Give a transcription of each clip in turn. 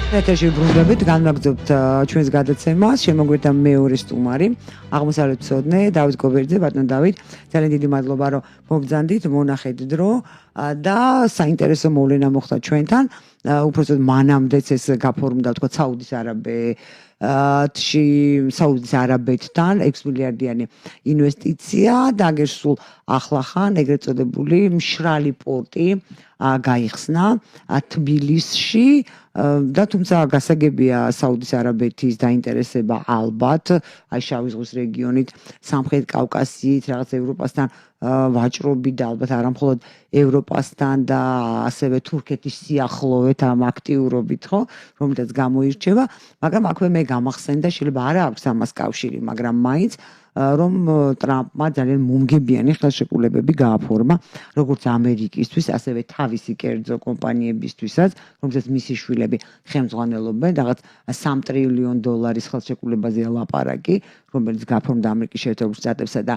ეთერში ბრუნდებით, განვაგრძობთ ჩვენს გადაცემას. შემოგვერთა მეორე სტუმარი, აღმოსავლეთმცოდნე დავით გობერძე. ბატონ დავით, ძალიან დიდი მადლობა, რომ მობრძანდით, მონახეთ დრო და საინტერესო მოვლენა მოხდა ჩვენთან. უпростоოდ მანამდეც ეს გაფორმდა, თქვა, საუდის არაბეთთან 6 მილიარდიანი ინვესტიცია და აგერ სულ ახლახან ეგრეთ წოდებული მშრალი პორტი გაიხსნა თბილისში და თუმცა გასაგებია საუდის არაბეთის დაინტერესება ალბათ აი შავი ზღვის რეგიონით, სამხრეთ კავკასიით, რაღაც ევროპასთან ვაჭრობი და ალბათ არა მხოლოდ ევროპასთან და ასევე თურქეთის სიახლოვეთ ამ აქტიურობით, ხო, რომელთაც გამოირჩევა, მაგრამ აქვე მე გამახსენდა, შეიძლება არა აქვს ამას კავშირი, მაგრამ მაინც რომ ტრამპმა ძალიან მომგებიანი ხელშეკრულებები გააფორმა, როგორც ამერიკისთვის, ასევე თავისი კერძო კომპანიებისთვისაც, რომელსაც მისი შვილები ხელმძღვანელობენ, რაღაც $3 ტრილიონ ხელშეკრულებაზეა ლაპარაკი, რომელიც გაფორმდა ამერიკის შეერთებული შტატებსა და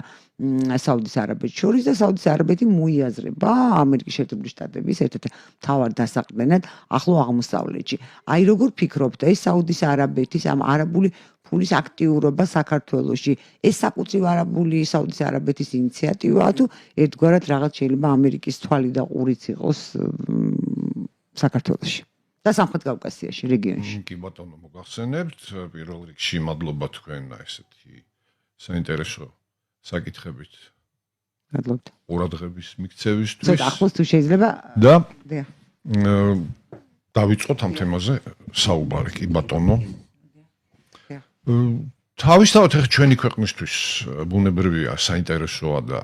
საუდის არაბეთს შორის და საუდის არაბეთი მოიაზრება ამერიკის შეერთებული შტატების ერთ-ერთ მთავარ დასაყრდენად ახლო აღმოსავლეთში. აი როგორ ფიქრობთ, ეს საუდის არაბეთის ამ არაბული ფულის აქტიურობა საქართველოში, ეს საკუთრივ არაბული საუდის არაბეთის ინიციატივაა თუ ერთგვარად რაღაც შეიძლება ამერიკის თვალი და ყურიც იყოს საქართველოში და სამხრეთ კავკასიაში, რეგიონში. კი ბატონო, მოგახსენებთ, პირველ რიგში მადლობა თქვენ ესეთი საინტერესო საკითხებით. მადლობთ. ყურადღების მიქცევისთვის. ცოტა ახლოს თუ შეიძლება და დიახ. დავიწყოთ ამ თემაზე საუბარი, კი ბატონო. თავისთავად ახლა ჩვენი ქვეყნისთვის ბუნებრივია, საინტერესოა და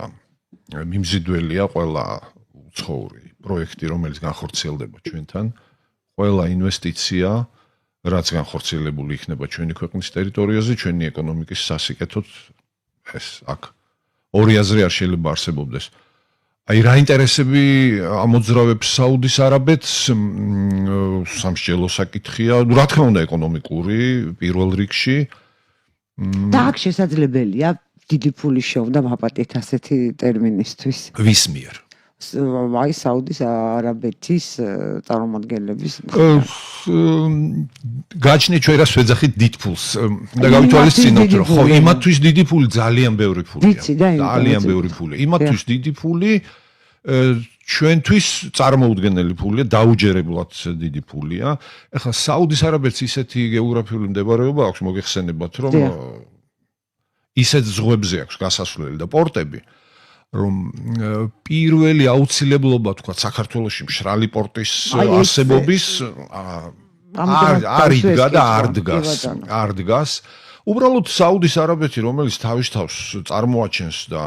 მიმზიდველია ყველა უცხოური პროექტი, რომელიც განხორციელდება ჩვენთან. ყველა ინვესტიცია, რაც განხორციელებული იქნება ჩვენი ქვეყნის ტერიტორიაზე, ჩვენი ეკონომიკის სასიკეთოდ, ეს აქ ორი აზრი არ შეიძლება არსებობდეს. აი რა ინტერესები ამოძრავებს საუდის არაბეთს, სამსჯელო საკითხია, რა თქმა უნდა ეკონომიკური პირველ რიგში. და აქ შესაძლებელია დიდი ფული შოვდა ვაპატეთ ასეთი ტერმინისთვის. ვის მიერ? აი საუდის არაბეთის წარმომადგენლების გაჩნია ჩვენ რას ვეძახით დიდ ფულს და გავითვალისწინოთ რომ ხო იმათთვის დიდი ფული ძალიან ბევრი ფულია. ძალიან ბევრი ფული. იმათთვის დიდი ფული ჩვენთვის წარმოუდგენელი ფულია, დაუჯერებლად დიდი ფულია. ეხლა საუდის არაბეთს ისეთი გეოგრაფიული მდებარეობა აქვს, მოგეხსენებათ, რომ ისეთ ზღვებზე აქვს გასასვლელი და პორტები, რომ პირველი აუცილებლობა თქვა საქართველოში მშრალი პორტის არსებობის არ იდგა და არ დგას. უბრალოდ საუდის არაბეთი, რომელიც თავის თავს წარმოაჩენს და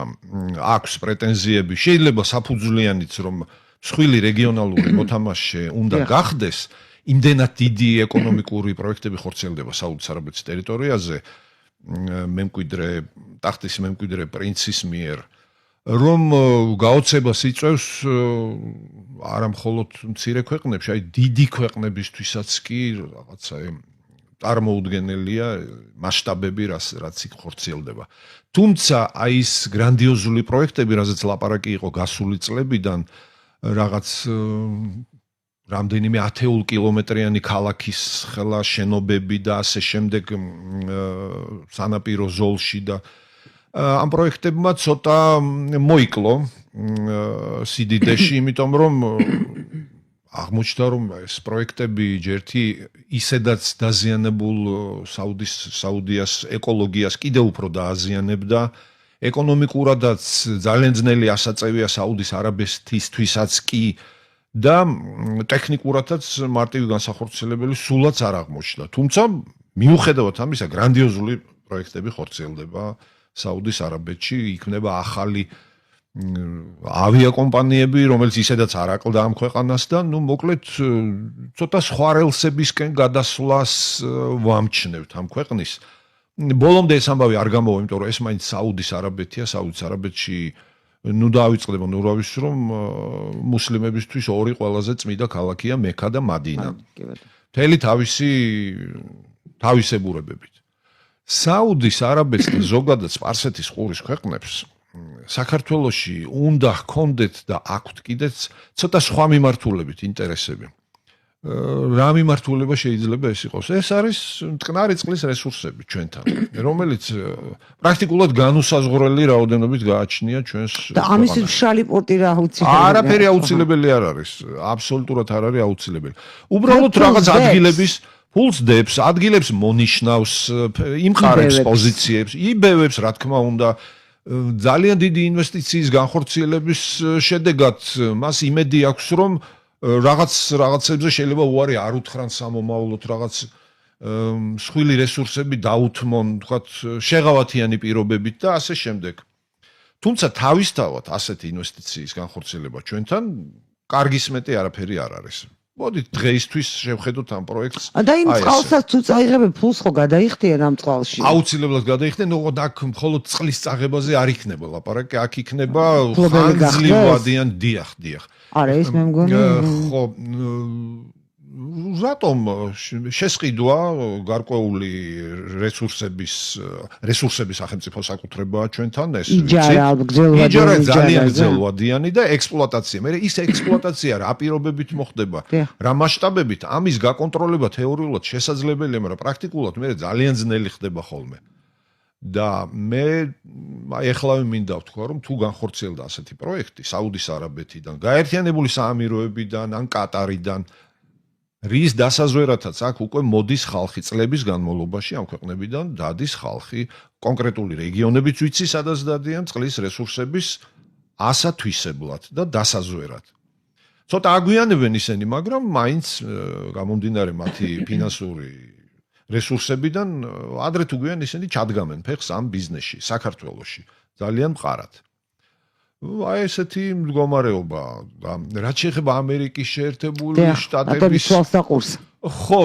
აქვს პრეტენზიები, შეიძლება საფუძვლიანიც რომ მსხვილი რეგიონალური მოთამაშე უნდა გახდეს, იმდენად დიდი ეკონომიკური პროექტები ხორციელდება საუდის არაბეთის ტერიტორიაზე, ტახტის მემკვიდრე პრინცის მიერ, რომ გაოცებას იწვევს არა მხოლოდ მცირე ქვეყნებში, აი დიდი ქვეყნებისთვისაც კი რაღაცა წარმოუდგენელია მასშტაბები, რაც იქ ხორციელდება. თუმცა აი ეს გრანდიოზული პროექტები, რაზეც ლაპარაკი იყო გასული წლებიდან, რაღაც რამდენიმე 10 კილომეტრიანი ქალაქის ხელა შენობები და ასე შემდეგ სანაპირო ზოლში და ამ პროექტებმა ცოტა მოიკლო სიდიდეში, იმიტომ რომ აღმოჩნდა რომ ეს პროექტები ჯერთი ისედაც დაზიანებულ საუდიას ეკოლოგიას კიდევ უფრო დააზიანებდა, ეკონომიკურადაც ძალიან ძნელი ასაწევია საუდის არაბეთისთვისაც კი და ტექნიკურადაც მარტივი განსახორციელებელი სულაც არ აღმოჩნდა. თუმცა მიუხედავად ამისა, გრანდიოზული პროექტები ხორციელდება საუდის არაბეთში, იქნება ახალი ავიაკომპანიები, რომელიც ისედაც არ აკლდა ამ ქვეყანას და მოკლედ ცოტა სხვა რელსებისკენ გადასვლას ვამჩნევთ ამ ქვეყნის. ბოლომდე ეს ამბავი არ გამოვა, იმიტომ რომ ეს მაინც საუდის არაბეთია, საუდის არაბეთში დავიწყდება ნურავის რომ მუსლიმებისთვის ორი ყველაზე წმინდა ქალაქია მექა და მადინა. მთელი თავისებურებებით. საუდის არაბეთს და ზოგადად სპარსეთის ყურის ქვეყნებს საქართველოში უნდა ჰქონდეთ და აქვთ კიდეც ცოტა სხვა მიმართულებით ინტერესები. რა მიმართულება შეიძლება ეს იყოს? ეს არის მტკნარი წყლის რესურსები ჩვენთან, რომელიც პრაქტიკულად განუსაზღვრელი რაოდენობით გააჩნია ჩვენს და ამის მშრალი პორტი რა აუცილებელი? არაფერი აუცილებელი არ არის, აბსოლუტურად არ არის აუცილებელი. უბრალოდ რაღაც ადგილების ფულს დებს, ადგილებს მონიშნავს, იმყარებს პოზიციებს, იბევებს, რა თქმა უნდა, ძალიან დიდი ინვესტიციის განხორციელების შედეგად მას იმედი აქვს, რომ რაღაცებზე შეიძლება უარი არ უთხრან სამომავლოდ, რაღაც მსხვილი რესურსები დაუთმონ, თქვათ, შეღავათიანი პირობებით და ასე შემდეგ. თუმცა თავისთავად ასეთი ინვესტიციის განხორციელება ჩვენთან კარგის მეტი არაფერი არ არის. მოდით დღეისთვის შევხედოთ ამ პროექტს. და იმ წყალსაც თუ წაიღებენ ფულს ხო გადაიხდიან ამ წყალში? აუცილებლად გადაიხდენ, აქ მხოლოდ წყლის წაღებაზე არ იქნება ლაპარაკი, აქ იქნება ხანძლივადიან დიახ. არა, ეს მე მგონი ხო, რატომ შესყიდვა გარკვეული რესურსების სახელმწიფო საკუთრებაა ჩვენთან ეს იჯარა ძალიან გრძელვადიანი და ექსპლუატაცია. მე ის ექსპლუატაცია რა პირობებით მოხდება, რა მასშტაბებით, ამის გაკონტროლება თეორიულად შესაძლებელია, მაგრამ პრაქტიკულად მე ძალიან ძნელი ხდება ხოლმე. და მე ეხლავე მინდა ვთქვა, რომ თუ განხორციელდა ასეთი პროექტი საუდის არაბეთიდან, გაერთიანებული საამიროებიდან, ან კატარიდან, რის დასაზვერათაც აქ უკვე მოდის ხალხი წლების განმავლობაში ამ ქვეყნებიდან დადის ხალხი, კონკრეტული რეგიონებიც ვიცი, სადაც დადიან წყლის რესურსების ასათვისებლად და დასაზვერად. ცოტა აგვიანებენ ისინი, მაგრამ მაინც გამომდინარე მათი ფინანსური რესურსებიდან ადრე თუ გვიან ისინი ჩადგამენ ფეხს ამ ბიზნესში, საქართველოში, ძალიან მყარად. აი ესეთი მდგომარეობა და რაც შეეხება ამერიკის შეერთებული შტატების ხო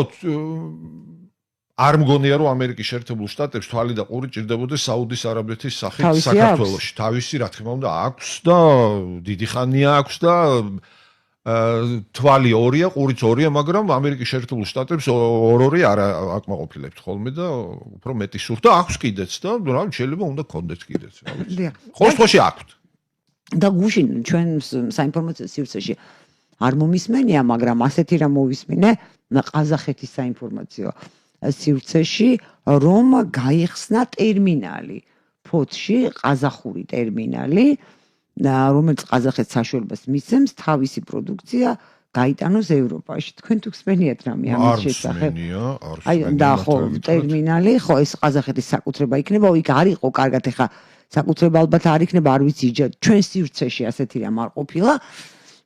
არ მგონია რომ ამერიკის შეერთებულ შტატებს თვალი და ყური ჭირდებოდეს საუდის არაბეთის სახით საქართველოში. თავისი რა თქმა უნდა აქვს და დიდი ხანია აქვს და თვალი ორია, ყურიც ორია, მაგრამ ამერიკის შეერთებულ შტატებს ორ-ორი არ აკმაყოფილებთ ხოლმე და უფრო მეტი სურთ და აქვს კიდეც და რა შეიძლება უნდა გქონდეთ კიდეც. ყოველ შემთხვევაში აქვთ. და გუშინ ჩვენ საინფორმაციო სივრცეში არ მომისმენია, მაგრამ ასეთი რა მოვისმინე ყაზახეთის საინფორმაციო სივრცეში, რომ გაიხსნა ტერმინალი ფოთში, ყაზახური ტერმინალი, რომელიც ყაზახეთს საშუალებას მისცემს თავისი პროდუქცია გაიტანოს ევროპაში. თქვენ თუ გსმენიათ რამე ამის შესახებ? აი და ხო ტერმინალი, ხო ეს ყაზახეთის საკუთრება იქნება, იქ არ იყო კარგად ეხა საკუთრება ალბათ არ იქნება, არ ვიცი, ჩვენ სივრცეში ასეთი რამ არ ყოფილა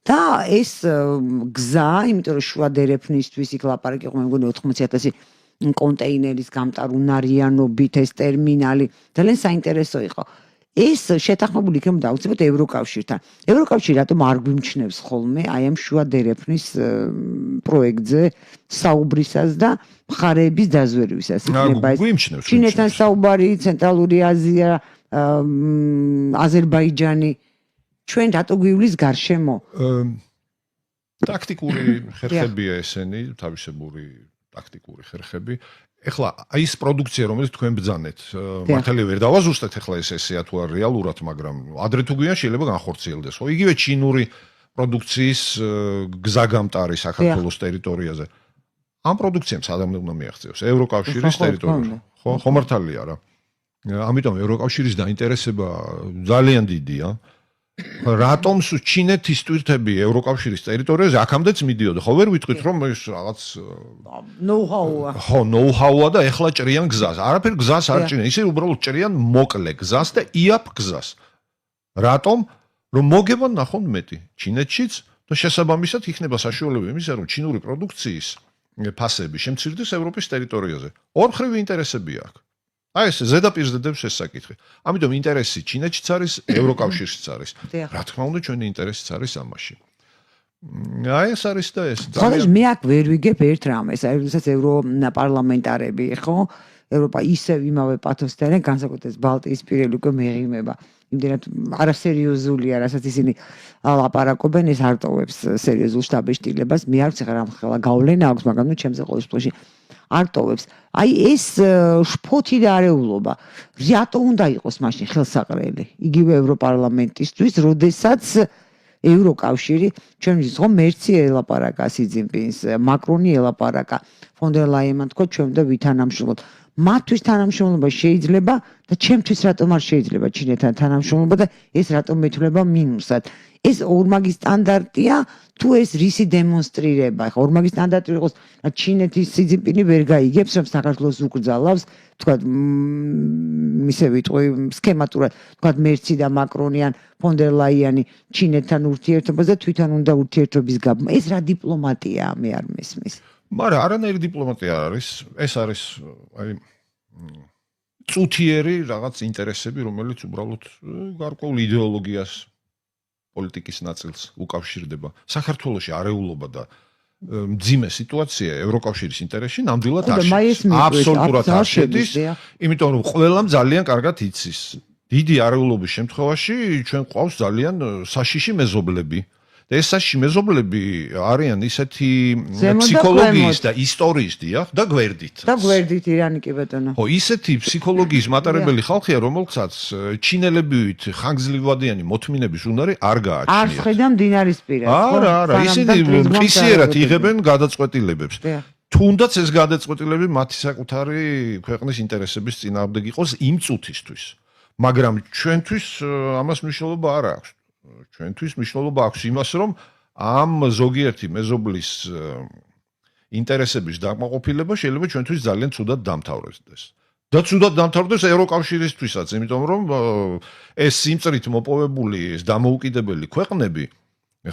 და ეს გზა, იმიტომ რომ შუა დერეფნისთვის იქ ლაპარაკი იყო, მე მგონი 80,000 კონტეინერის გამტარუნარიანობით ეს ტერმინალი ძალიან საინტერესო იყო. ეს შეთანხმებული იქნება აუცილებლად ევროკავშირთან. ევროკავშირი რატომ არ გვიმჩნევს ხოლმე აი ამ შუა დერეფნის პროექტზე საუბრისას და მხარეების დაზვერვისას იქნება ეს. ჩინეთთან საუბარი, ცენტრალური აზია, აზერბაიჯანი, ჩვენ რატო გვივლის გარშემო? ტაქტიკური ხერხებია ესენი, თავისებური ტაქტიკური ხერხები. ეხლა აი ეს პროდუქცია, რომელიც თქვენ ბძანეთ, მართალია ვერ დავაზუსტეთ ეხლა ეს ესეა თუ არ რეალურად, მაგრამ ადრე თუ გვიან შეიძლება განხორციელდეს. ხო, იგივე ჩინური პროდუქციის გზაგამტარი საქართველოს ტერიტორიაზე. ამ პროდუქციამ სადამდე უნდა მიაღწიოს ევროკავშირის ტერიტორიაზე. ხო, მართალია რა. ამიტომ ევროკავშირის დაინტერესება ძალიან დიდია. რატომ ჩინეთის ტვირთები ევროკავშირის ტერიტორიაზე აქამდეც მიდიოდა? ხო, ვერ ვიტყვით რომ ეს რაღაც ნოუ-ჰაუა. ხო, ნოუ-ჰაუა და ეხლა ჭრიან გზას. არაფერ გზას არ ჭრიან, ისე უბრალოდ ჭრიან მოკლე გზას და იაფ გზას. რატომ? რომ მოგებან ნახონ მეტი ჩინეთშიც და შესაბამისად იქნება საშუალება იმისა, რომ ჩინური პროდუქციის ფასები შემცირდეს ევროპის ტერიტორიაზე. ორმხრივი ინტერესები აქვს. აი ეს ზედაპირზე დევს ეს საკითხი. ამიტომ ინტერესი ჩინეთშიც არის, ევროკავშირშიც არის. რა თქმა უნდა, ჩვენი ინტერესიც არის ამაში. აი ეს არის და ეს. ხოლმე მე აქ ვერ ვიგებ ერთ რამეს, აი როდესაც ევროპარლამენტარები, ხო, ევროპა ისევ იმავე პათოსთან, განსაკუთრებით ბალტიის პირელი უკვე მეღიმება. იმდენად არასერიოზულია, რასაც ისინი ლაპარაკობენ, ეს არ ტოვებს სერიოზულ შტაბეშტილებას. მე არ ვიცი რა მხელა გავლენა აქვს, მაგრამ ნუ ჩემზე ყოველ შემთხვევაში არ ტოვებს. აი ეს შფოთი და არეულობა რატო უნდა იყოს მაშინ ხელსაყრელი იგივე ევროპარლამენტისთვის, როდესაც ევროკავშირი ჩვენთვის ხო მერცი ელაპარაკა სი ძინპინს, მაკრონი ელაპარაკა, ფონ დერ ლაიენმა თქვა ჩვენ და ვითანამშრომლოთ. მათთვის თანამშრომლობა შეიძლება და ჩემთვის რატომ არ შეიძლება ჩინეთთან თანამშრომლობა და ეს რატომ მეთვლება მინუსად. ეს ორმაგი სტანდარტია თუ ეს რისი დემონსტრირება. ხო, ორმაგი სტანდარტი იყოს ჩინეთის სი ძინპინი ვერ გაიგებს რომ საქართველოს უკრძალავს, თქვა ისე ვიტყვი სქემატურად, თქვა მერცი და მაკრონი ან ფონ დერ ლაიანი ჩინეთთან ურთიერთობაზე თვითონ უნდა ურთიერთობის გაბმა. ეს რა დიპლომატიაა მე არ მესმის. მაგრამ არანაირი დიპლომატია არის, ეს არის აი წუთიერი რაღაც ინტერესები, რომელიც უბრალოდ გარკვეულ იდეოლოგიას პოლიტიკის ნაწილს უკავშირდება. საქართველოში არეულობა და მძიმე სიტუაცია ევროკავშირის ინტერესში ნამდვილად არ შედის. აბსოლუტურად არ შედის, იმიტომ რომ ყველამ ძალიან კარგად იცის. დიდი არეულობის შემთხვევაში ჩვენ ყავს ძალიან საშიში მეზობლები. და ეს საშიში მეზობლები არიან ისეთი ფსიქოლოგიის და ისტორიის დიახ და გვერდით. და გვერდით ირანი კი ბატონო. ხო, ისეთი ფსიქოლოგიის მატარებელი ხალხია, რომელსაც ჩინელებივით ხანგრძლივადიანი მოთმინების უნარი არ გააჩნიათ. არ ხედა მდინარისპირას. არა, ისინი მყისიერად იღებენ გადაწყვეტილებებს. თუნდაც ეს გადაწყვეტილებები მათი საკუთარი ქვეყნის ინტერესების წინააღმდეგ იყოს იმ წუთისთვის. მაგრამ ჩვენთვის ამას მნიშვნელობა არ აქვს. ჩვენთვის მნიშვნელობა აქვს იმას, რომ ამ ზოგიერთი მეზობლის ინტერესების დაკმაყოფილება შეიძლება ჩვენთვის ძალიან ცუდად დამთავრდეს. და ცუდად დამთავრდეს ევროკავშირისთვისაც, იმიტომ რომ ეს სიმწრით მოპოვებული ეს დამოუკიდებელი ქვეყნები,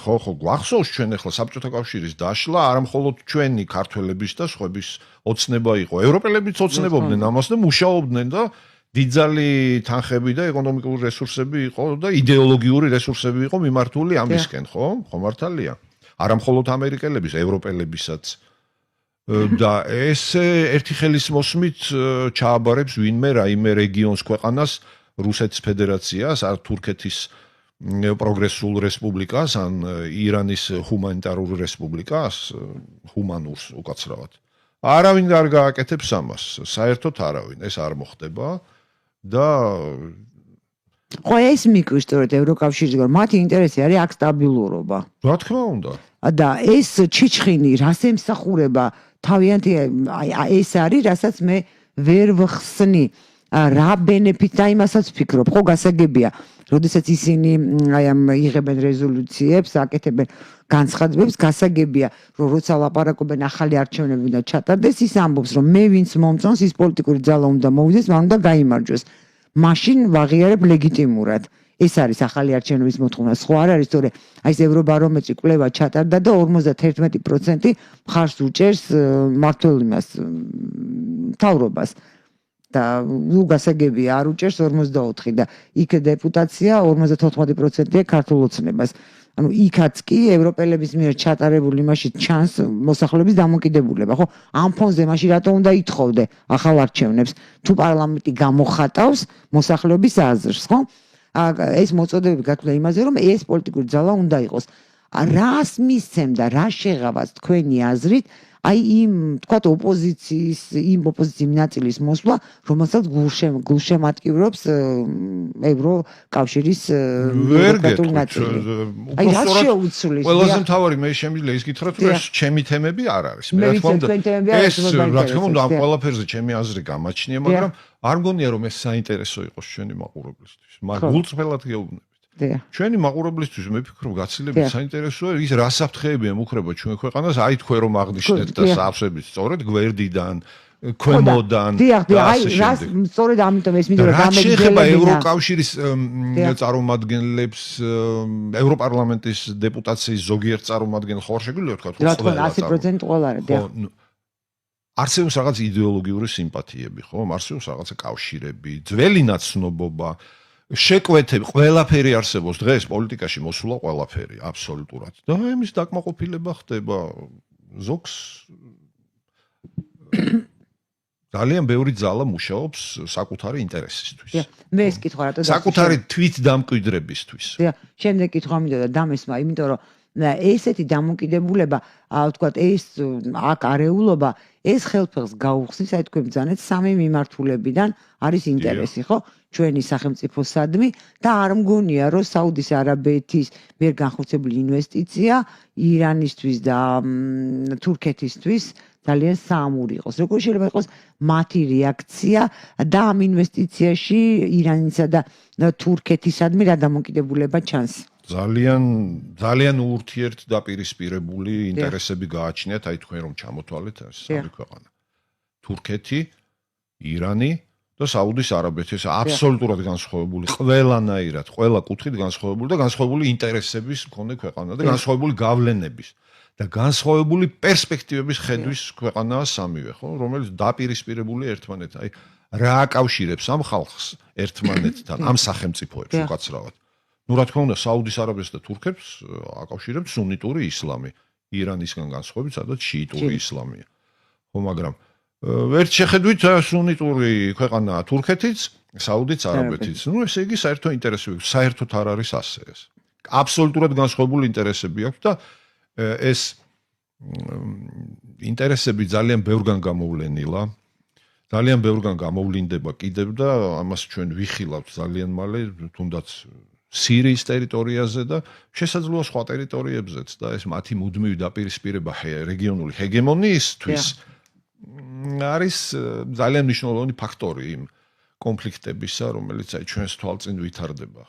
ხო, გვახსოვს ჩვენ ახლა საბჭოთა კავშირის დაშლა, არა მხოლოდ ჩვენი ქართველების და სხვების ოცნება იყო. ევროპელებიც ოცნებობდნენ ამას და მუშაობდნენ და დიდძალი თანხები და ეკონომიკური რესურსები იყო და იდეოლოგიური რესურსები იყო მიმართული ამისკენ, ხო? ხო მართალია. არა მხოლოდ ამერიკელების, ევროპელებისაც. და ეს ერთი ხელის მოსმით ჩააბარებს ვინმე რაიმე რეგიონს ქვეყანას, რუსეთის ფედერაციას, ან თურქეთის პროგრესულ რესპუბლიკას, ან ირანის ჰუმანიტარულ რესპუბლიკას, ჰუმანურს უკაცრავად. არავინ არ გააკეთებს ამას, საერთოდ არავინ, ეს არ მოხდება. და ხო ეს მიკვირს სწორედ ევროკავშირის გარ მათი ინტერესი არის აქ სტაბილურობა. რა თქმა უნდა. და ეს ჩიჩხინი რას ემსახურება თავიანთი ეს არის რასაც მე ვერ ვხსნი. რა ბენეფიტ და იმასაც ვფიქრობ, ხო გასაგებია. როდესაც ისინი აი ამ იღებენ რეზოლუციებს, აკეთებენ განცხადებებს, გასაგებია, რომ როცა ლაპარაკობენ ახალი არჩევნები უნდა ჩატარდეს, ის ამბობს, რომ მე ვინც მომწონს, ის პოლიტიკური ძალა უნდა მოვიდეს, მან უნდა გაიმარჯვოს. მაშინ ვაღიარებ ლეგიტიმურად. ეს არის ახალი არჩევნების მოთხოვნა. სხვა არ არის, თორე აი ეს ევრობარომეტრი კვლევა ჩატარდა და 51% მხარს უჭერს მართულ იმას მთავრობას. და ნუ გასაგებია არ უჭერს 44 და იქ დეპუტაცია 54%-ია ქართულ ოცნებას. ანუ იქაც კი ევროპელების მიერ ჩატარებული იმაში ჩანს მოსახლეობის დამოკიდებულება, ხო? ამ ფონზე მაშინ რატო უნდა ითხოვდე ახალ არჩევნებს? თუ პარლამენტი გამოხატავს მოსახლეობის აზრს, ხო? ეს მოწოდებები გათვლა იმაზე, რომ ეს პოლიტიკური ძალა უნდა იყოს. რას მისცემდა, რა შეღავას თქვენი აზრით? აი იმ თქვათ ოპოზიციის ნაწილის მოსვლა, რომელსაც გულშემატკივრობს ევროკავშირის დემოკრატიული ნაწილი. აი რა შეუცვლის? ყველაზე მთავარი მე შემიძლია ის გითხრათ, რომ ეს ჩემი თემები არ არის. მე რა თქმა უნდა, ეს რა თქმა უნდა ამ ყველაფერზე ჩემი აზრი გამაჩნია, მაგრამ არ მგონია რომ ეს საინტერესო იყოს ჩვენი მაყურებლისთვის. მაგრამ გულწრფელად გეუბნებით. ჩვენი მაყურებლისთვის მე ვფიქრობ გაცილებით საინტერესოა ის რა საფრთხეები ემუქრება ჩვენ ქვეყანას, აი თქვენ რომ აღნიშნეთ და სავსებით სწორედ გვერდიდან, ქვემოდან. დიახ, აი რა სწორედ ამიტომ ეს მინდა რომ გამეგზელებინა. რა შეეხება ევროკავშირის წარმომადგენლებს, ევროპარლამენტის დეპუტაციის ზოგიერთ წარმომადგენელს ხო არ შეგვიძლია თქვა რა თქმა უნდა 100% ყველა არის. არსებობს რაღაც იდეოლოგიური სიმპათიები, ხო? არსებობს რაღაცა კავშირები, ძველი ნაცნობობა. შეკვეთები ყველაფერი არსებობს დღეს პოლიტიკაში მოსულა ყველაფერი აბსოლუტურად და იმის დაკმაყოფილება ხდება ზოგს ძალიან ბევრი ძალა მუშაობს საკუთარი ინტერესისთვის მე ეს კითხვა რატო საკუთარი თვით დამკვიდრებისთვის შემდეგ კითხვა მინდოდა დამესმა იმიტომ რომ ესეთი დამოკიდებულება, ვთქვათ, ეს აქ არეულობა, ეს ხელფეხს გაუხსნის, აი თქვენ ბრძანეთ სამი მიმართულებიდან არის ინტერესი, ხო? ჩვენი სახელმწიფოსადმი და არ მგონია, რომ საუდის არაბეთის მიერ განხორციელებული ინვესტიცია ირანისთვის და თურქეთისთვის ძალიან საამური იყოს. როგორ შეიძლება იყოს მათი რეაქცია და ამ ინვესტიციაში ირანისა და თურქეთისადმი რა დამოკიდებულება ჩანს? ძალიან ურთიერთდაპირისპირებული ინტერესები გააჩნიათ, აი თქვენ რომ ჩამოთვალეთ სამი ქვეყანა. თურქეთი, ირანი და საუდის არაბეთი, ეს აბსოლუტურად განსხვავებული, ყველანაირად, ყველა კუთხით განსხვავებული და განსხვავებული ინტერესების მქონე ქვეყანა და განსხვავებული გავლენების და განსხვავებული პერსპექტივების ხედვის ქვეყანაა სამივე, ხო, რომელიც დაპირისპირებული ერთმანეთთან. აი რა აკავშირებს ამ ხალხს ერთმანეთთან, ამ სახელმწიფოებს უკაცრავად. Ну, რა თქმა უნდა, საუდის არაბეთს და თურქებს აკავშირებს სუნიტური ისლამი, ირანისგან განსხვავებით, სადაც შიიტური ისლამია. ხო, მაგრამ ერთ შეხედვით სუნიტური ქვეყანაა თურქეთიც, საუდიც არაბეთიც. Ну, ესე იგი საერთო ინტერესები, საერთოდ არ არის ასე ეს. აბსოლუტურად განსხვავებული ინტერესები აქვს და ეს ინტერესები ძალიან ბევრგან გამოვლენილა. ძალიან ბევრგან გამოვლინდება კიდევ და ამას ჩვენ ვიხილავთ ძალიან მალე, თუნდაც სირიის ტერიტორიაზე და შესაძლოა სხვა ტერიტორიებზეც და ეს მათი მუდმივი დაპირისპირება რეგიონული ჰეგემონიისთვის არის ძალიან მნიშვნელოვანი ფაქტორი იმ კონფლიქტებისა, რომელიც აი ჩვენს თვალწინ ვითარდება.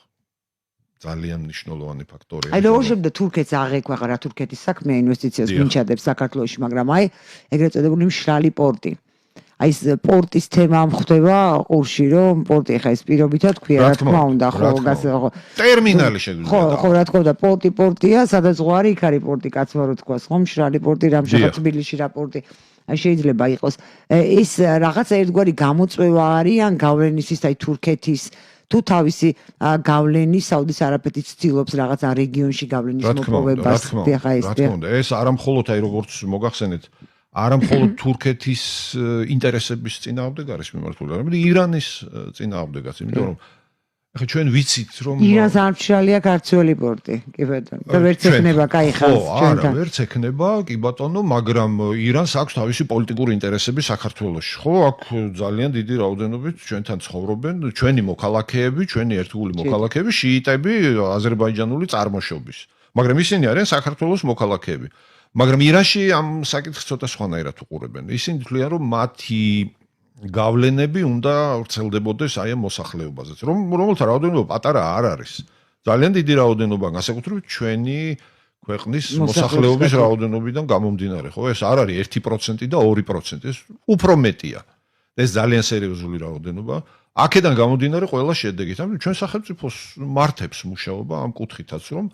ძალიან მნიშვნელოვანი ფაქტორია. აი როგორ შეიძლება თურქეთს აღეკვეყა რა თურქეთის საქმე ინვესტიციას მინჩადებს საქართველოში, მაგრამ აი ეგრეთ წოდებული მშრალი პორტი. აი ეს პორტის თემა მხდება ყურში, რომ პორტი ხა ეს პირობითად ქვია, რა თქმა უნდა, ხო, ტერმინალი შეგვიძლია. ხო, რა თქმა უნდა, პორტია, სადაც ზღვარი, იქ არის პორტი, კაცმა რო თქვას, ხო, მშრალი პორტი, რამშახა თბილისში რა პორტი. აი შეიძლება იყოს ეს რაღაცა ერთგვარი გამოწვევა არის ან გავლენისთვის აი თურქეთის თუ თავისი გავლენის საუდის არაბეთის ცდილობს რაღაცა რეგიონში გავლენის მოპოვებას. რა თქმა უნდა, ეს არამხოლოდ აი როგორც მოგახსენეთ არამხოლოდ თურქეთის ინტერესების წინააღმდეგ არის მიმართული, არამედ ირანის წინააღმდეგაც, იმიტომ რომ ახლა ჩვენ ვიცით რომ ირანს არ მშრალი აქვს არცველი პორტი, კი ბატონო. და ვერც ექნება კაი ხალხს ჩვენთან. არა, ვერც ექნება, კი ბატონო, მაგრამ ირანს აქვს თავისი პოლიტიკური ინტერესები საქართველოში. ხო, აქ ძალიან დიდი რაოდენობით ჩვენთან ცხოვრობენ ჩვენი მოქალაქეები, ჩვენი ერთგული მოქალაქეები, შიიტები, აზერბაიჯანული წარმოშობის. მაგრამ ისინი არიან საქართველოს მოქალაქეები. მაგრამ ირანში ამ საკითხს ცოტა სხვანაირად უყურებენ. ისინი თვლიან, რომ მათი გავლენები უნდა ვრცელდებოდეს აი ამ მოსახლეობაზეც, რომელთა რაოდენობა პატარა არ არის. ძალიან დიდი რაოდენობა, განსაკუთრებით ჩვენი ქვეყნის მოსახლეობის რაოდენობიდან გამომდინარე, ხო? ეს არ არის 1% და 2%, ეს უფრო მეტია. ეს ძალიან სერიოზული რაოდენობა. აქედან გამომდინარე ყველა შედეგით. ამიტომ ჩვენ სახელმწიფოს მართებს მუშაობა ამ კუთხითაც, რომ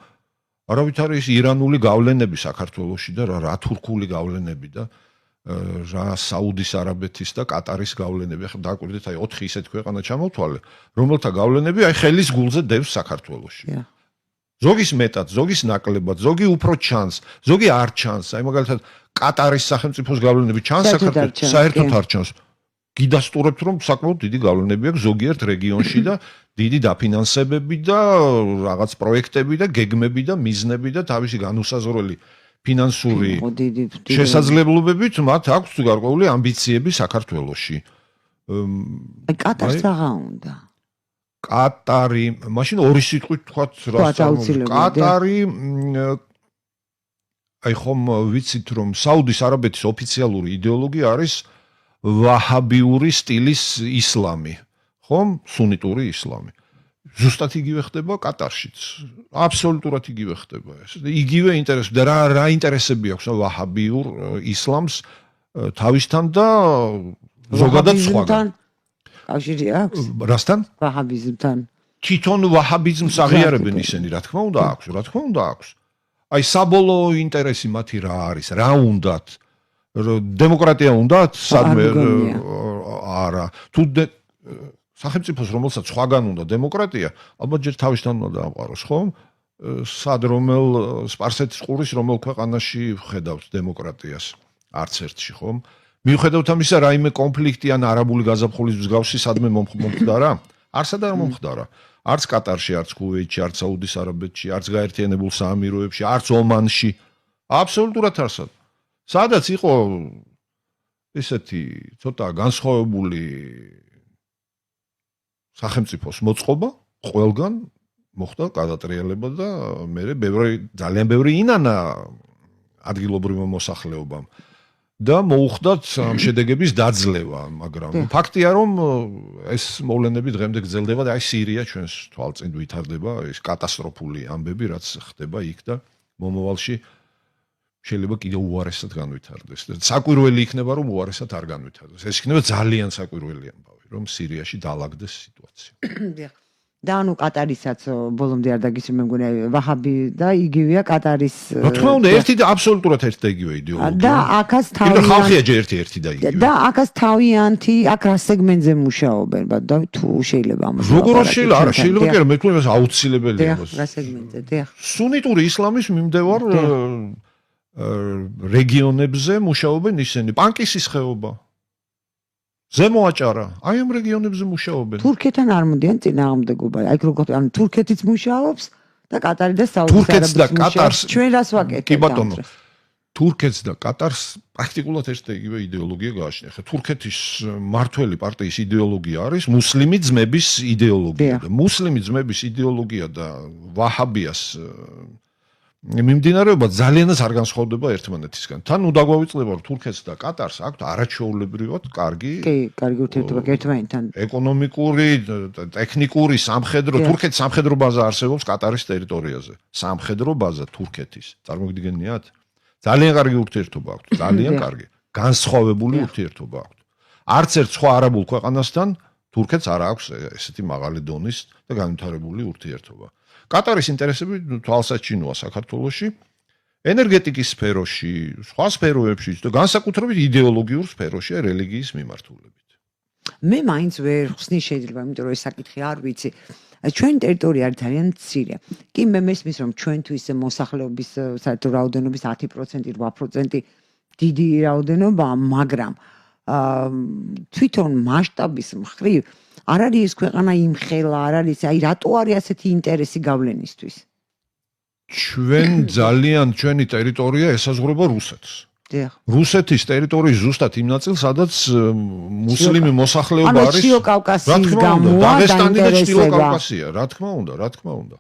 არავით არის ირანული გავლენები საქართველოში და რა თურქული გავლენები და რა საუდის არაბეთის და კატარის გავლენები. ახლა დააკვირდეთ აი 4 ისეთ ქვეყანა ჩამოვთვალე, რომელთა გავლენები აი ხელის გულზე დევს საქართველოში. ზოგის მეტად, ზოგის ნაკლებად, ზოგი უფრო ჩანს, ზოგი არ ჩანს. აი მაგალითად კატარის სახელმწიფოს გავლენები ჩანს საქართველოში, საერთოდ არ ჩანს. გიდასტურებთ რომ საკმაოდ დიდი გავლენები აქვს ზოგიერთ რეგიონში და დიდი დაფინანსებები და რაღაც პროექტები და გეგმები და მიზნები და თავისი განუსაზღვრელი ფინანსური შესაძლებლობებით მათ აქვს გარკვეული ამბიციები საქართველოში. აი კატარს აღა უნდა. კატარი, მაშინ ორი სიტყვით თქვათ რა სწავლობთ. კატარი აი ხომ ვიცით რომ საუდის არაბეთის ოფიციალური იდეოლოგია არის ვაჰაბიური სტილის ისლამი, ხომ? სუნიტური ისლამი. ზუსტად იგივე ხდება კატარშიც. აბსოლუტურად იგივე ხდება ეს. იგივე ინტერესები და რა ინტერესები აქვს ვაჰაბიურ ისლამს თავისთან და ზოგადად სხვაგან. კავშირი აქვს? რასთან? ვაჰაბიზმთან. თვითონ ვაჰაბიზმს აღიარებენ ისინი, რა თქმა უნდა აქვს, რა თქმა უნდა აქვს. აი საბოლოო ინტერესი მათი რა არის? რა უნდათ? დემოკრატია უნდათ? სადმე არა. თუ სახელმწიფოს რომელსაც სხვაგან უნდა დემოკრატია, ალბათ ჯერ თავისთან უნდა დაამყაროს, ხო? სად რომელ სპარსეთის ყურის რომელ ქვეყანაში ვხედავთ დემოკრატიას? არც ერთში, ხო? მიუხედავად ამისა, რაიმე კონფლიქტი ან არაბული გაზაფხულის მსგავსი სადმე მომხდარა? არსად არ მომხდარა. არც კატარში, არც ქუვეითში, არც საუდის არაბეთში, არც გაერთიანებულ საამიროებში, არც ომანში. აბსოლუტურად არსად. სადაც იყო ესეთი ცოტა განსხვავებული სახელმწიფოს მოწყობა, ყველგან მოხდა გადატრიალება და მე ძალიან ბევრი ინანა ადგილობრივმა მოსახლეობამ და მოუხდათ ამ შედეგების დაძლევა, მაგრამ ფაქტია რომ ეს მოვლენები დღემდე გრძელდება და აი სირია ჩვენს თვალწინ ვითარდება, ეს კატასტროფული ამბები რაც ხდება იქ და მომავალში შეიძლება კიდევ უარესად განვითარდეს და საკვირველი იქნება რომ უარესად არ განვითარდეს. ეს იქნება ძალიან საკვირველი ამბავი რომ სირიაში დაალაგდეს სიტუაცია. და ანუ კატარისაც ბოლომდე არ დაგისვი მე მგონი ვაჰაბი და იგივეა კატარის რა თქმა უნდა ერთი და აბსოლუტურად ერთი და იგივე იდეოლოგია. და აქაც თავიანთი ხალხია ჯერ ერთი და იგივე. და აქაც თავიანთი აქ რა სეგმენტზე მუშაობენ და თუ შეიძლება ამას როგორ შეიძლება არა შეიძლება კი არა მე თვითონ აუცილებელია ამას რა სეგმენტზე დიახ სუნიტური ისლამის მიმდევარ რეგიონებზე მუშაობენ ისინი პანკისის ხეობა ზემოაჭარა აი ამ რეგიონებზე მუშაობენ თურქეთთან არ მოდიან წინააღმდეგობა აი როგორ ანუ თურქეთიც მუშაობს და კატარი და საუდის არაბეთიც ჩვენ რას ვაკეთებთ კი ბატონო თურქეთს და კატარს პრაქტიკულად ერთი და იგივე იდეოლოგია გააჩნია ხა თურქეთის მართველი პარტიის იდეოლოგია არის მუსლიმი ძმების იდეოლოგია და მუსლიმი ძმების იდეოლოგია და ვაჰაბიას მიმდინარეობა ძალიანაც არ განსხვავდება ერთმანეთისგან. თან უნდა გვავიწყდება რომ თურქეთს და კატარს აქვთ არაჩვეულებრივად კარგი ურთიერთობა ერთმანეთთან. ეკონომიკური, ტექნიკური, სამხედრო, თურქეთის სამხედრო ბაზა არსებობს კატარის ტერიტორიაზე. სამხედრო ბაზა თურქეთის. წარმოგიდგენიათ? ძალიან კარგი ურთიერთობა აქვთ, ძალიან კარგი. განსხვავებული ურთიერთობა აქვთ. არც ერთ სხვა არაბულ ქვეყანასთან თურქეთს არ აქვს ესეთი მაღალი დონის და განვითარებული ურთიერთობა. კატარის ინტერესები თვალსაჩინოა საქართველოში, ენერგეტიკის სფეროში, სხვა სფეროებში და განსაკუთრებით იდეოლოგიურ სფეროში, რელიგიის მიმართულებით. მე მაინც ვერ ხსნი შეიძლება, იმიტომ რომ ეს საკითხი არ ვიცი. ჩვენი ტერიტორია არის ძალიან მცირე. კი მე მესმის რომ ჩვენთვის მოსახლეობის საერთო რაოდენობის 10%, 8% დიდი რაოდენობა, მაგრამ თვითონ მასშტაბის მხრივ არ არის ეს ქვეყანა იმხელა, არ არის, აი რატო არის ასეთი ინტერესი გავლენისთვის? ჩვენი ტერიტორია ესაზღვრება რუსეთს. დიახ. რუსეთის ტერიტორიის ზუსტად იმ ნაწილს, სადაც მუსლიმი მოსახლეობა არის. ანუ ჩილოკავკასიის გამოა დაღესტანი და ჩილოკავკასია, რა თქმა უნდა.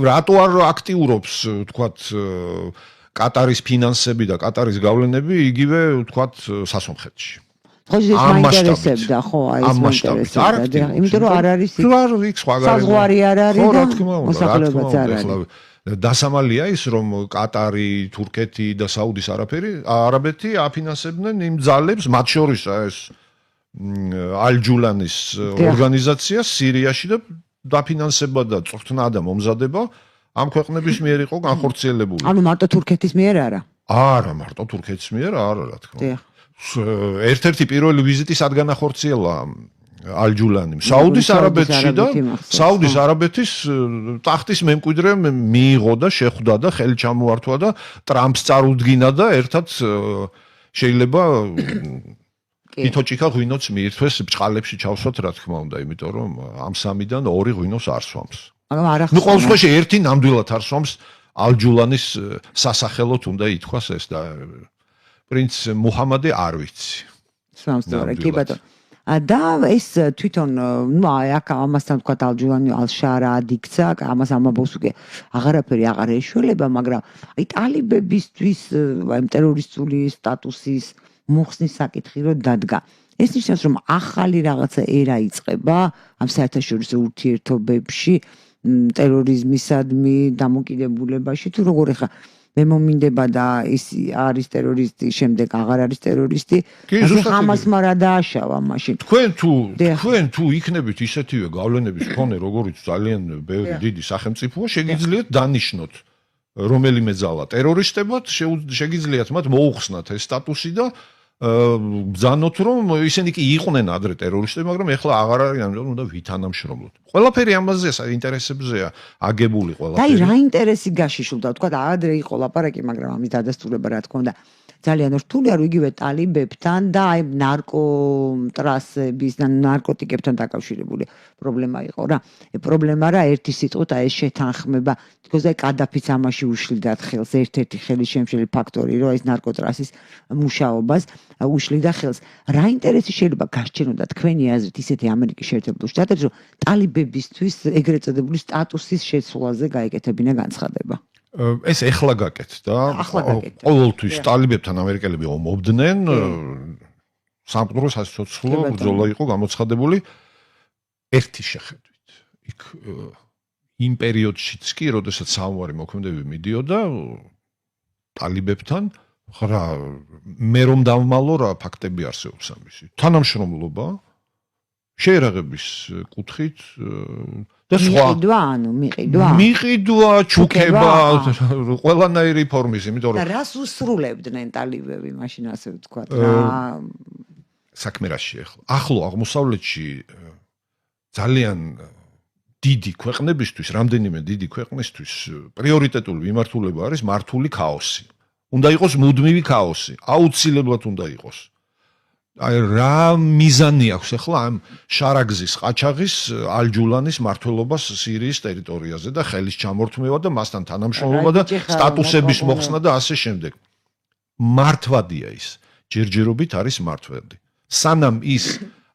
რატო არ აქტიურობს, თქვათ, კატარის ფინანსები და კატარის გავლენები იგივე, თქვათ, სასონხეთში? ხო ეს მაინტერესებდა ხო აი ეს მაინტერესებდა იმიტომ რომ არ არის საზღვარი არ არის და მოსახლეობაც არ არის დასამალია ის რომ კატარი, თურქეთი და საუდის არაბეთი აფინანსებდნენ იმ ძალებს მათ შორის ეს ალ-ჯულანის ორგანიზაცია სირიაში და დაფინანსება და წვრთნა და მომზადება ამ ქვეყნების მიერ იყო განხორციელებული. ანუ მარტო თურქეთის მიერ არა? არა, მარტო თურქეთის მიერ არა, რა თქმა უნდა. ერთ-ერთი პირველი ვიზიტი სად განახორციელა ალ-ჯულანიმ საუდის არაბეთში და საუდის არაბეთის ტახტის მემკვიდრე მიიღო და შეხვდა და ხელი ჩამოართვა და ტრამპს წარუდგინა და ერთად შეიძლება ითოჭიქა ღვინოც მიირთვეს ბჭყალებში ჩავსვათ რა თქმა უნდა იმიტომ რომ ამ სამიდან ორი ღვინოს არ სვამს. მაგრამ არა ნუ ყოველ შემთხვევაში ერთი ნამდვილად არ სვამს ალ-ჯულანის სასახელოდ უნდა ითქვას ეს და პრინც მუჰამადი არ ვიცი. სამსწორე კი ბატონო. და ეს თვითონ ნუ აქ ამასთან თქვა ალ-ჯულანი ალ-შარა ადიქცა, ამას ამბობს უკვე აღარაფერი აღარ ეშველება, მაგრამ აი ტალიბებისთვის აი ტერორისტული სტატუსის მოხსნის საკითხი რო დადგა. ეს ნიშნავს რომ ახალი რაღაცა ერა იწყება ამ საერთაშორისო ურთიერთობებში, ტერორიზმისადმი დამოკიდებულებაში თუ როგორ ხა მე მომინდება და ის არის ტერორისტი, შემდეგ აღარ არის ტერორისტი. ამას მარა დააშავა მაშინ. თქვენ თუ იქნებით ისეთივე გავლენების მქონე, როგორიც ძალიან ბევრი დიდი სახელმწიფოა, შეგიძლიათ დანიშნოთ რომელიმე ძალა ტერორისტებად, შეგიძლიათ მათ მოუხსნათ ეს სტატუსი და ბრძანოთ რომ ისინი კი იყვნენ ადრე ტერორისტები, მაგრამ ეხლა აღარ არიან, რომ უნდა ვითანამშრომლოთ. ყველაფერი ამაზე ინტერესებზეა აგებული ყველაფერი. და რა ინტერესი გაშიშულდა, თქვა ადრე იყო ლაპარაკი, მაგრამ ამის დადასტურება რა თქმა უნდა ძალიან რთულია, რომ იგივე ტალიბებთან და აი ნარკოტრასების და ნარკოტიკებთან დაკავშირებული პრობლემა იყო რა. პრობლემა რა ერთი სიტყვით აი ეს შეთანხმება, თქოს აი კადაფიც ამაში უშლიდა ხელს, ერთ-ერთი ხელის შემშელი ფაქტორი, რომ ეს ნარკოტრასის მუშაობას უშლიდა ხელს. რა ინტერესი შეიძლება გასჩენოდა თქვენი აზრით ისეთი ამერიკის შეერთებულ შტატებში, რომ ტალიბებისთვის ეგრეთ წოდებული სტატუსის შეცვლაზე გაეკეთებინა განცხადება? ეს ეხლა გაკეთდა. ყოველთვის ტალიბებთან ამერიკელები ომობდნენ. სამყურო სასიცოცხლო ბრძოლა იყო გამოცხადებული ერთი შეხედვით. იქ იმ პერიოდშიც კი, როდესაც საომარი მოქმედები მიდიოდა ტალიბებთან, რა მე რომ დავმალო რა ფაქტები არსებობს ამისი. თანამშრომლობა შეერაღების კუთხით და სხვა მიყიდვა, ჩუქება, ყველანაირი ფორმის, იმიტომ რომ რას უსრულებდნენ ტალიბები მაშინ ასე ვთქვათ რა საქმე რაში ახლა ახლო აღმოსავლეთში ძალიან დიდი ქვეყნებისთვის, რამდენიმე დიდი ქვეყნისთვის პრიორიტეტული მიმართულება არის მართული ქაოსი. უნდა იყოს მუდმივი ქაოსი, აუცილებლად უნდა იყოს. აი რა მიზანი აქვს ახლა ამ შარაგზის ყაჩაღის ალჯულანის მართლობას სირიის ტერიტორიაზე და ხელის ჩამორთმევა და მასთან თანამშრომლობა და სტატუსების მოხსნა და ასე შემდეგ. მართვადია ის. ჯერჯერობით არის მართვადი. სანამ ის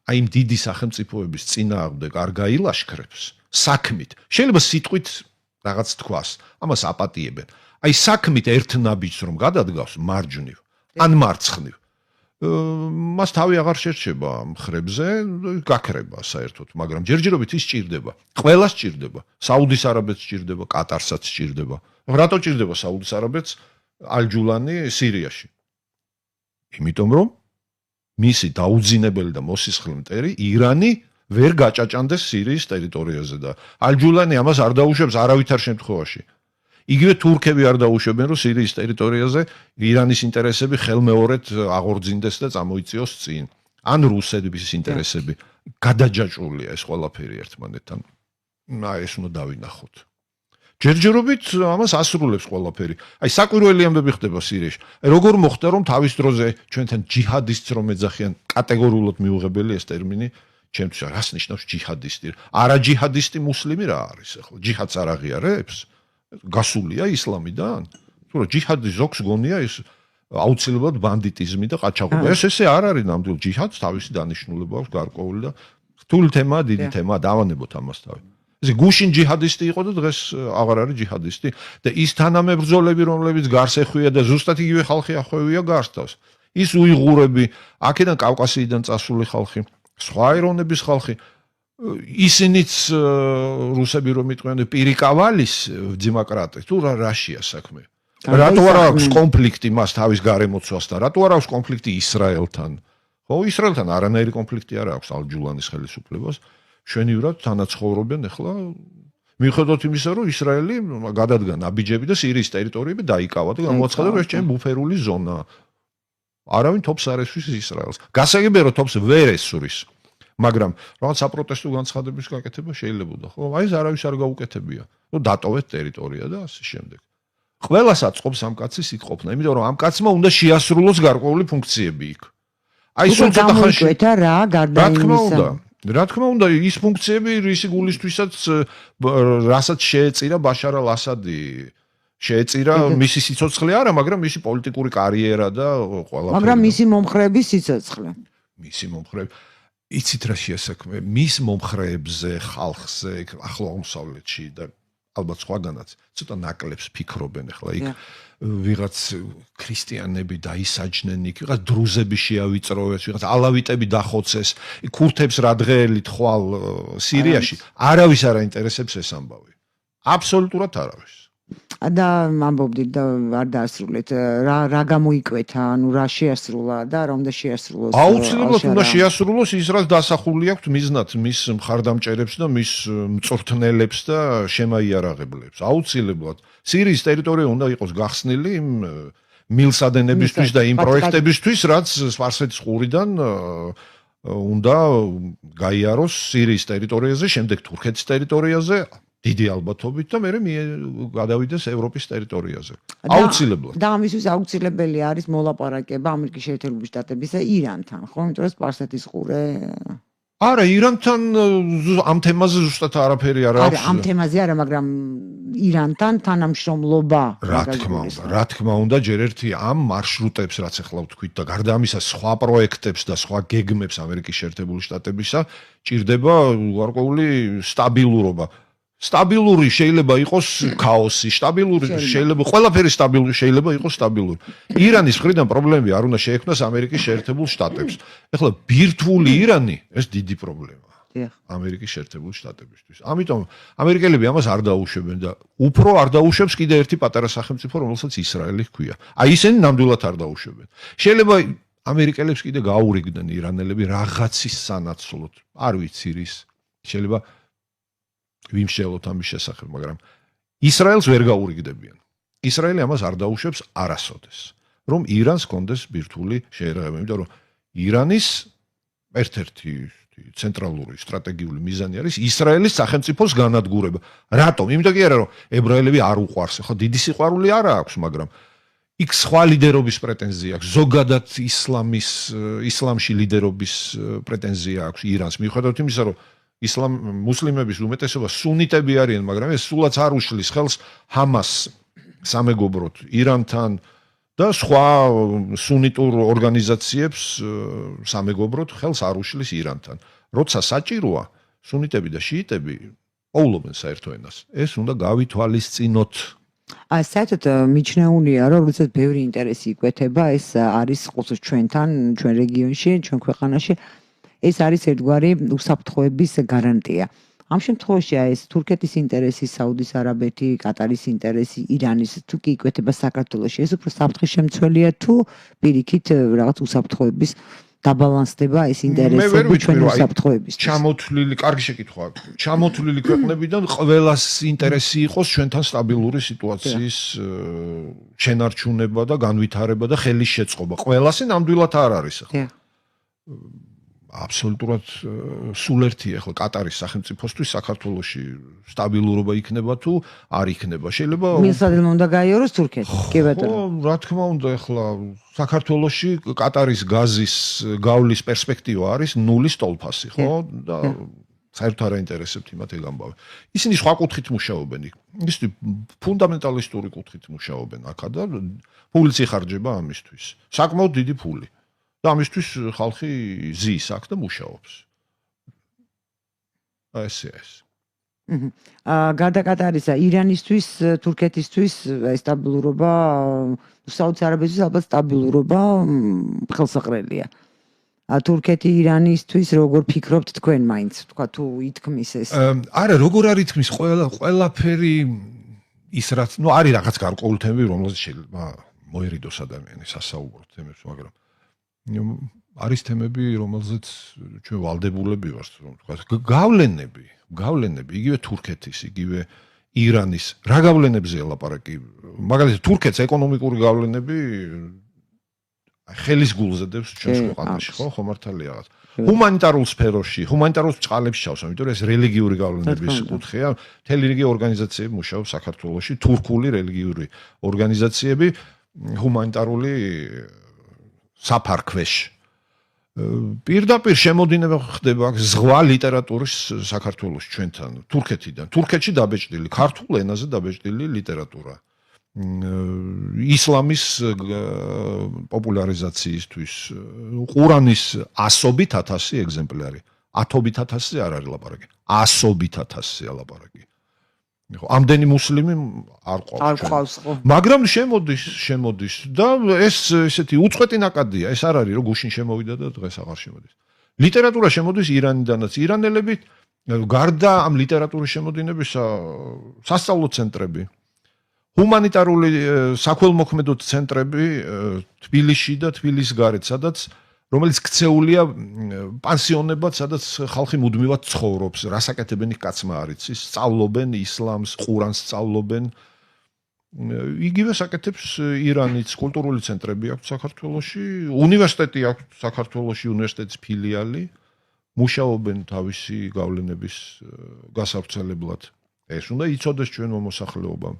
აი იმ დიდი სახელმწიფოების წინააღმდეგ არ გაილაშქრებს, საქმით, შეიძლება სიტყვით რაღაც თქვას, ამას აპატიებენ. აი საქმით ერთ ნაბიჯს რომ გადადგავს მარჯვნივ, ან მარცხნივ, მას თავი აღარ შერჩება მხრებზე, გაქრება საერთოდ, მაგრამ ჯერჯერობით ის ჭირდება. ყველას ჭირდება. საუდის არაბეთს ჭირდება, კატარსაც ჭირდება. რატო ჭირდება საუდის არაბეთს ალჯულანი სირიაში? იმიტომ რომ მისი დაუძინებელი და მოსისხლი მტერი ირანი ვერ გაჭაჭანდეს სირიის ტერიტორიაზე და ალჯულანი ამას არ დაუშვებს არავითარ შემთხვევაში. იგივე თურქები არ დაუშვებენ, რომ სირიის ტერიტორიაზე ირანის ინტერესები ხელმეორედ აღორძინდეს და წამოიწიოს წინ. ან რუსების ინტერესები გადაჯაჭვულია ეს ყველაფერი ერთმანეთთან. აი ეს უნდა დავინახოთ. ჯერჯერობით ამას ასრულებს ყველაფერი. აი საკვირველი ამბები ხდება სირიაში. აი როგორ მოხდა რომ თავის დროზე ჩვენთან ჯიჰადისტს რომ ეძახიან კატეგორიულად მიუღებელი ეს ტერმინი ჩემთვის რას ნიშნავს ჯიჰადისტი? არა ჯიჰადისტი მუსლიმი რა არის ახლა? ჯიჰადს არ აღიარებს? გასულია ისლამიდან? თუ რა ჯიჰადი ზოგს გონია ეს აუცილებლად ბანდიტიზმი და ყაჩაღობა. ესე არ არის ნამდვილ ჯიჰადს თავისი დანიშნულება აქვს გარკვეული და რთული თემაა, დიდი თემაა, დავანებოთ ამას თავი. ესე გუშინ ჯიჰადისტი იყო და დღეს აღარ არის ჯიჰადისტი და ის თანამებრძოლები რომლებიც გარს ეხვია და ზუსტად იგივე ხალხი ახვევია გარს თავს. ის უიღურები, აქედან კავკასიიდან წასული ხალხი, სხვა ეროვნების ხალხი ისინიც რუსები რომ იტყვიან პირიკავალის დემოკრატი თუ რაშია საქმე? რატო არ აქვს კონფლიქტი მას თავის გარემოცვასთან? რატო არ აქვს კონფლიქტი ისრაელთან? ხო, ისრაელთან არანაირი კონფლიქტი არ აქვს ალჯულანის ხელისუფლებას. შვენივრად თანაცხოვრობენ ახლა მიუხედავად იმისა, რომ ისრაელი გადადგა ნაბიჯები და სირიის ტერიტორიები დაიკავა და გამოაცხადა, რომ ეს ჩემი ბუფერული ზონაა. არავინ თოფს არ ესვის ისრაელს. გასაგებია, რომ თოფს ვერ ესვრის. მაგრამ რაღაც საპროტესტო განცხადების გაკეთება შეიძლებოდა, ხო? აი ეს არავის არ გაუკეთებია. ნუ დატოვეთ ტერიტორია და ასე შემდეგ. ყველას აწყობს ამ კაცის იქ ყოფნა, იმიტომ რომ ამ კაცმა უნდა შეასრულოს გარკვეული ფუნქციები იქ. აი სულ ცოტა ხანში რა გარდა იმისა. რა თქმა უნდა, ის ფუნქციები რისი გულისთვისაც რასაც შეეწირა ბაშარ ალ-ასადი, შეეწირა მისი სიცოცხლე არა, მაგრამ მისი პოლიტიკური კარიერა და ყველაფერი. მაგრამ მისი მომხრეების სიცოცხლე. მისი მომხრეები იცით რა შეასაქმე მის მომხრეებზე, ხალხზე, ახლო აღმოსავლეთში და ალბათ სხვაგანაც ცოტა ნაკლებს ფიქრობენ ახლა იქ ვიღაც ქრისტიანები დაისაჯნენ იქ, ვიღაც დრუზები შეავიწროვეს, ვიღაც ალავიტები დახოცეს, ქურთებს რა დღეელით ხვალ სირიაში, არავის არ აინტერესებს ეს ამბავი. აბსოლუტურად არავის. და ამბობდით და არ დაასრულეთ რა გამოიკვეთა, ანუ რა შეასრულა და რა უნდა შეასრულოს? აუცილებლად უნდა შეასრულოს ის, რაც დასახული აქვს მიზნად, მის მხარდამჭერებს და მის მწვრთნელებს და შემაიარაღებლებს. აუცილებლად. სირიის ტერიტორია უნდა იყოს გახსნილი იმ მილსადენებისთვის და იმ პროექტებისთვის, რაც სპარსეთის ყურიდან უნდა გაიაროს სირიის ტერიტორიაზე, შემდეგ თურქეთის ტერიტორიაზე. დიდი ალბათობით და მე გადავიდეს ევროპის ტერიტორიაზე. აუცილებლად. და ამისთვის აუცილებელი არის მოლაპარაკება ამერიკის შეერთებული შტატებისა ირანთან, ხო? იმიტომ რომ სპარსეთის ყურე არა, ირანთან ამ თემაზე ზუსტად არაფერი არ აქვს. ამ თემაზე არა, მაგრამ ირანთან თანამშრომლობა. რა თქმა უნდა, ჯერ ერთი ამ მარშრუტებს, რაც ახლა ვთქვით და გარდა ამისა სხვა პროექტებს და სხვა გეგმებს ამერიკის შეერთებული შტატებისა, ჭირდება გარკვეული სტაბილურობა. სტაბილური შეიძლება იყოს ქაოსი, სტაბილური შეიძლება ყველაფერი სტაბილური შეიძლება იყოს სტაბილური. ირანის მხრიდან პრობლემები არ უნდა შეექმნას ამერიკის შეერთებულ შტატებს. ეხლა ბირთვული ირანი ეს დიდი პრობლემაა. ამერიკის შეერთებული შტატებისთვის. ამიტომ ამერიკელები ამას არ დაუშვებენ და უფრო არ დაუშვებს კიდე ერთი პატარა სახელმწიფო, რომელსაც ისრაელი ჰქვია. აი ისინი ნამდვილად არ დაუშვებენ. შეიძლება ამერიკელებს კიდე გაურიგდნენ ირანელები რაღაცის სანაცვლოდ. არ ვიცი რის. შეიძლება ვიმშელოთ ამის შესახებ, მაგრამ ისრაელს ვერ გაურიგდებიან. ისრაელი ამას არ დაუშვებს არასოდეს, რომ ირანს კონდეს ბირთვული შეერაღება, იმიტომ რომ ირანის ერთ-ერთი ცენტრალური სტრატეგიული მიზანი არის ისრაელის სახელმწიფოს განადგურება. რატომ? იმიტომ კი არა, რომ ებრაელები არ უყვარს, ხო, დიდი სიყვარული არა აქვს, მაგრამ იქ სხვა ლიდერობის პრეტენზია აქვს, ზოგადად ისლამში ლიდერობის პრეტენზია აქვს ირანს, მიუხედავად იმისა, რომ მუსლიმების უმეტესობა სუნიტები არიან, მაგრამ ეს სულაც არ უშლის ხელს ჰამას სამეგობროდ ირანთან და სხვა სუნიტურ ორგანიზაციებს სამეგობროდ ხელს არ უშლის ირანთან. როცა საჭიროა, სუნიტები და შიიტები პოულობენ საერთო ენას. ეს უნდა გავითვალისწინოთ. საერთოდ მიჩნეულია, რომ როდესაც ბევრი ინტერესი იკვეთება, ეს არის ყოველთვის ჩვენთან, ჩვენ რეგიონში, ჩვენ ქვეყანაში ეს არის ერთგვარი უსაფრთხოების გარანტია. ამ შემთხვევაში ეს თურქეთის ინტერესი, საუდის არაბეთი, კატარის ინტერესი, ირანის თუ კი იკვეთება საქართველოში, ეს უფრო საფრთხის შემცველია თუ პირიქით რაღაც უსაფრთხოების დაბალანსდება ეს ინტერესები ჩვენი უსაფრთხოებისთვის. ჩამოთვლილი, კარგი შეკითხვა. ჩამოთვლილი ქვეყნებიდან ყველას ინტერესი იყოს ჩვენთან სტაბილური სიტუაციის შენარჩუნება და განვითარება და ხელის შეწყობა. ყველასი ნამდვილად არ არის ახლა. აბსოლუტურად სულ ერთია ახლა კატარის სახელმწიფოსთვის საქართველოში სტაბილურობა იქნება თუ არ იქნება. შეიძლება მილსადელმა უნდა გაიაროს თურქეთი. კი ბატონო. ხო, რა თქმა უნდა, ახლა საქართველოში კატარის გაზის გავლის პერსპექტივა არის ნულის ტოლფასი, ხო? და საერთოდ არ აინტერესებთ იმათ ეგ ამბავი. ისინი სხვა კუთხით მუშაობენ იქ. ისინი ფუნდამენტალისტური კუთხით მუშაობენ აქა და ფულიც იხარჯება ამისთვის. საკმაოდ დიდი ფული. და ამისთვის ხალხი ზის აქ და მუშაობს. ესე ეს. გარდა კატარისა, ირანისთვის, თურქეთისთვის სტაბილურობა, საუდის არაბეთისთვის ალბათ სტაბილურობა ხელსაყრელია. თურქეთი ირანისთვის როგორ ფიქრობთ თქვენ მაინც, თქვა თუ ითქმის ეს? არა, როგორ არ ითქმის, ყველაფერი ის რაც, ნუ არის რაღაც გარკვეული თემები, რომელზეც შეიძლება მოერიდოს ადამიანი სასაუბრო თემებს, მაგრამ არის თემები, რომელზეც ჩვენ ვალდებულები ვართ, რომ თქვა, გავლენები, იგივე თურქეთის, იგივე ირანის, რა გავლენებზეა ლაპარაკი? მაგალითად, თურქეთს ეკონომიკური გავლენები ხელის გულზე დევს ჩვენს ქვეყანაში, ხო, მართალია რაღაც. ჰუმანიტარულ სფეროში, ჰუმანიტარულ წყალებში ჩავს, ამიტომ ეს რელიგიური გავლენების კუთხეა. მთელი რიგი ორგანიზაციები მუშაობს საქართველოში, თურქული რელიგიური ორგანიზაციები, ჰუმანიტარული საფარქვეშ. პირდაპირ შემოდინება ხდება ზღვა ლიტერატურის საქართველოს ჩვენთან, თურქეთიდან. თურქეთში დაბეჭდილი, ქართულ ენაზე დაბეჭდილი ლიტერატურა. ისლამის პოპულარიზაციისთვის, ყურანის 100,000 ეგზემპლარი. 10,000 არ არის ლაპარაკი. 100,000-ია ლაპარაკი. ხო, ამდენი მუსლიმი არ ყავს. მაგრამ შემოდის და ეს ესეთი უწყვეტი ნაკადია, ეს არ არის რომ გუშინ შემოვიდა და დღეს აღარ შემოდის. ლიტერატურა შემოდის ირანიდანაც. ირანელები გარდა ამ ლიტერატურის შემოდინებისა სასწავლო ცენტრები, ჰუმანიტარული საქველმოქმედო ცენტრები თბილისში და თბილისის გარეთ, რომელიც ქცეულია პანსიონებად, სადაც ხალხი მუდმივად ცხოვრობს, რასაკეთებენ იქ კაცმა არ იცის, სწავლობენ ისლამს, ყურანს სწავლობენ. იგივე საკეთებს ირანიც, კულტურული ცენტრები აქვს საქართველოში, უნივერსიტეტი აქვს საქართველოში, უნივერსიტეტის ფილიალი, მუშაობენ თავისი გავლენების გასავრცელებლად. ეს უნდა იცოდეს ჩვენ მომოსახლეობამ.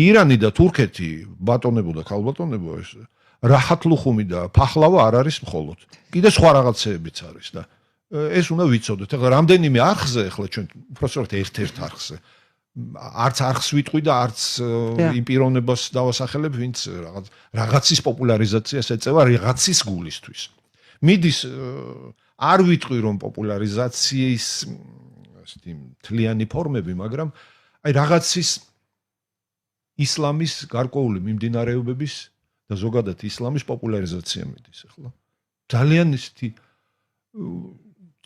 ირანი და თურქეთი ბატონებო და ქალბატონებო ეს რაჰათ ლუხუმი და ფახლავა არ არის მხოლოდ. კიდე სხვა რაღაცეებიც არის და ეს უნდა ვიცოდეთ. ეხლა რამდენიმე არხზე ეხლა ჩვენ უბრალოდ ერთ-ერთ არხზე არც არხს ვიტყვი და არც იმ პიროვნებას დავასახელებ, ვინც რაღაცის პოპულარიზაციას ეწევა რაღაცის გულისთვის. მიდის არ ვიტყვი რომ პოპულარიზაციის ასეთი მთლიანი ფორმები, მაგრამ აი რაღაცის ისლამის გარკვეული მიმდინარეობების და ზოგადად ისლამის პოპულარიზაცია მიდის ახლა. ძალიან ისეთი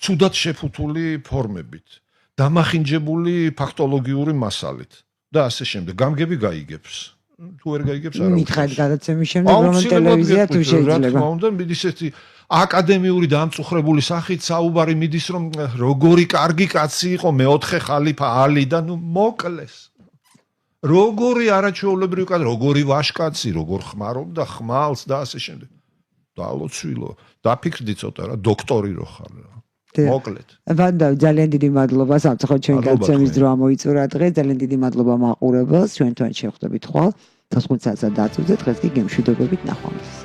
ცუდად შეფუთული ფორმებით, დამახინჯებული ფაქტოლოგიური მასალით და ასე შემდეგ. გამგები გაიგებს. თუ ვერ გაიგებს არა. მითხარით გადაცემის შემდეგ რომ ტელევიზია თუ შეიძლება. რა თქმა უნდა, მიდის ესეთი აკადემიური დამწუხრებული სახით საუბარი მიდის რომ როგორი კარგი კაცი იყო მეოთხე ხალიფა ალი და ნუ მოკლეს. როგორი არაჩვეულებრივი კაცი, როგორი ვაშკაცი, როგორ ხმარობდა ხმალს და ასე შემდეგ. დალოცვილო, დაფიქრდი ცოტა რა, დოქტორი რო ხარ რა. მოკლედ. ვანდა ძალიან დიდი მადლობა სამწუხაროდ ჩვენ გადაცემის დრო ამოიწურა დღეს. ძალიან დიდი მადლობა მაყურებელს. ჩვენ თან შევხვდებით ხვალ 9 საათსა და 10-ზე დღეს კი გემშვიდობებით ნახვამდის.